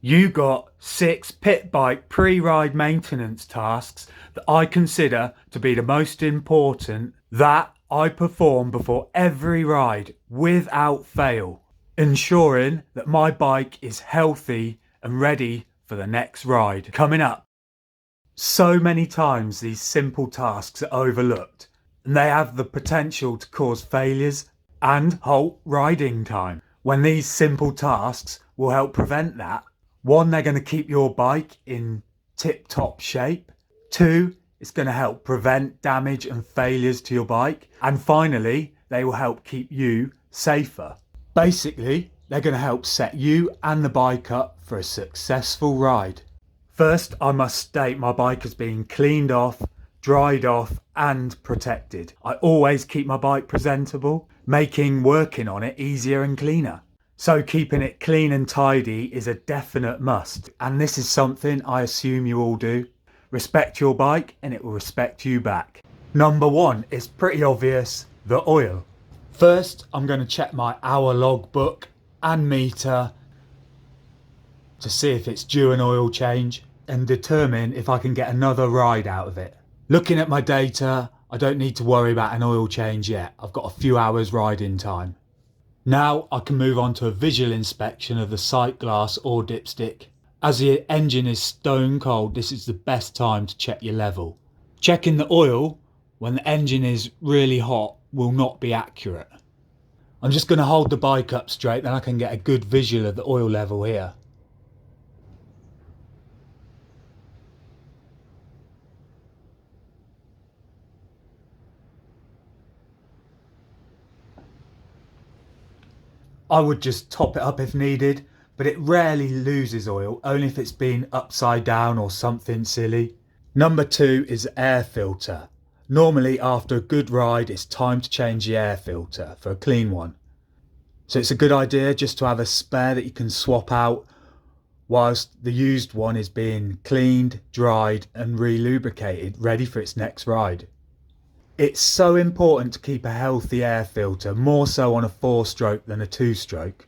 You got 6 pit bike pre-ride maintenance tasks that I consider to be the most important that I perform before every ride without fail, ensuring that my bike is healthy and ready for the next ride coming up. So many times these simple tasks are overlooked and they have the potential to cause failures and halt riding time. When these simple tasks will help prevent that, one, they're going to keep your bike in tip-top shape. Two, it's going to help prevent damage and failures to your bike. And finally, they will help keep you safer. Basically, they're going to help set you and the bike up for a successful ride. First, I must state my bike has been cleaned off, dried off and protected. I always keep my bike presentable, making working on it easier and cleaner. So keeping it clean and tidy is a definite must, and this is something I assume you all do. Respect your bike and it will respect you back. Number one is pretty obvious, the oil. First, I'm going to check my hour logbook and meter to see if it's due an oil change and determine if I can get another ride out of it. Looking at my data, I don't need to worry about an oil change yet. I've got a few hours riding time. Now I can move on to a visual inspection of the sight glass or dipstick. As the engine is stone cold, this is the best time to check your level. Checking the oil when the engine is really hot will not be accurate. I'm just going to hold the bike up straight, then I can get a good visual of the oil level here. I would just top it up if needed, but it rarely loses oil, only if it's been upside down or something silly. Number two is air filter. Normally after a good ride it's time to change the air filter for a clean one. So it's a good idea just to have a spare that you can swap out whilst the used one is being cleaned, dried and re-lubricated, ready for its next ride. It's so important to keep a healthy air filter, more so on a 4-stroke than a 2-stroke.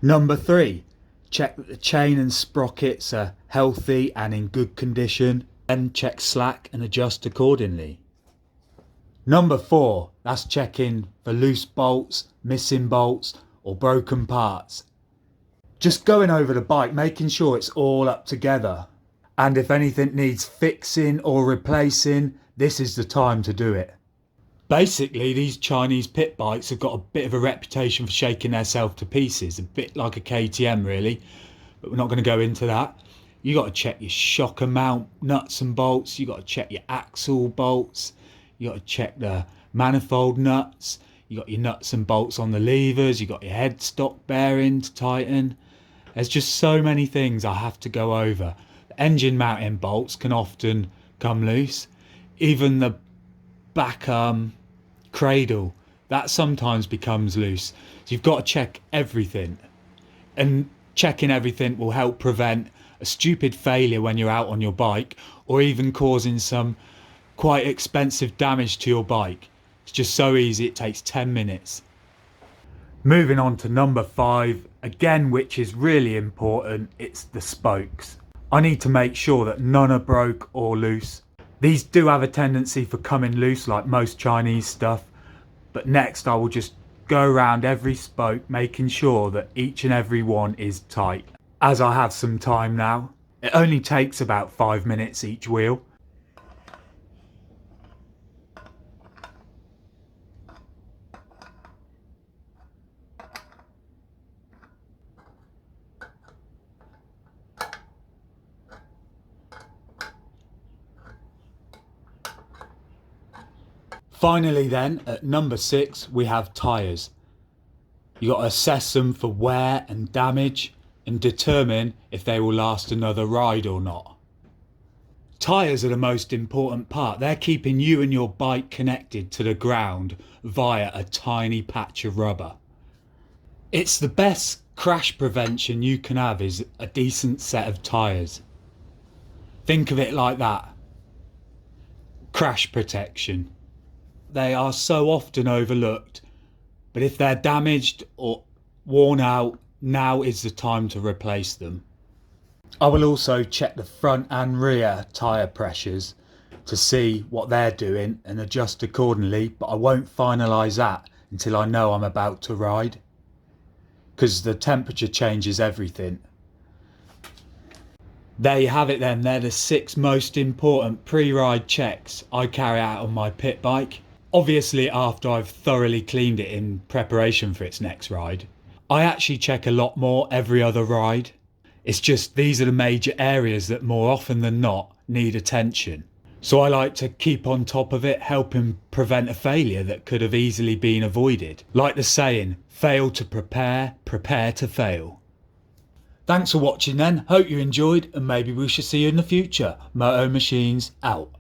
Number three, check that the chain and sprockets are healthy and in good condition, then check slack and adjust accordingly. Number four, that's checking for loose bolts, missing bolts or broken parts. Just going over the bike, making sure it's all up together. And if anything needs fixing or replacing, this is the time to do it. Basically, these Chinese pit bikes have got a bit of a reputation for shaking themselves to pieces, a bit like a KTM really, but we're not going to go into that. You got to check your shocker mount nuts and bolts, you got to check your axle bolts, you got to check the manifold nuts, you got your nuts and bolts on the levers, you got your headstock bearing to tighten. There's just so many things I have to go over. The engine mounting bolts can often come loose, even the back cradle, that sometimes becomes loose. So you've got to check everything, and checking everything will help prevent a stupid failure when you're out on your bike, or even causing some quite expensive damage to your bike. It's just so easy, it takes 10 minutes. Moving on to number five, again, which is really important, it's the spokes. I need to make sure that none are broke or loose. These do have a tendency for coming loose like most Chinese stuff, but next I will just go around every spoke making sure that each and every one is tight. As I have some time now, it only takes about 5 minutes each wheel. Finally then, at number 6, we have tyres. You got to assess them for wear and damage and determine if they will last another ride or not. Tyres are the most important part. They're keeping you and your bike connected to the ground via a tiny patch of rubber. It's the best crash prevention you can have is a decent set of tyres. Think of it like that. Crash protection. They are so often overlooked, but if they're damaged or worn out, now is the time to replace them. I will also check the front and rear tyre pressures to see what they're doing and adjust accordingly, but I won't finalise that until I know I'm about to ride, because the temperature changes everything. There you have it then. They're the 6 most important pre-ride checks I carry out on my pit bike. Obviously after I've thoroughly cleaned it in preparation for its next ride. I actually check a lot more every other ride. It's just these are the major areas that more often than not need attention. So I like to keep on top of it, helping prevent a failure that could have easily been avoided. Like the saying, fail to prepare, prepare to fail. Thanks for watching then, hope you enjoyed and maybe we shall see you in the future. MOTO Machines out.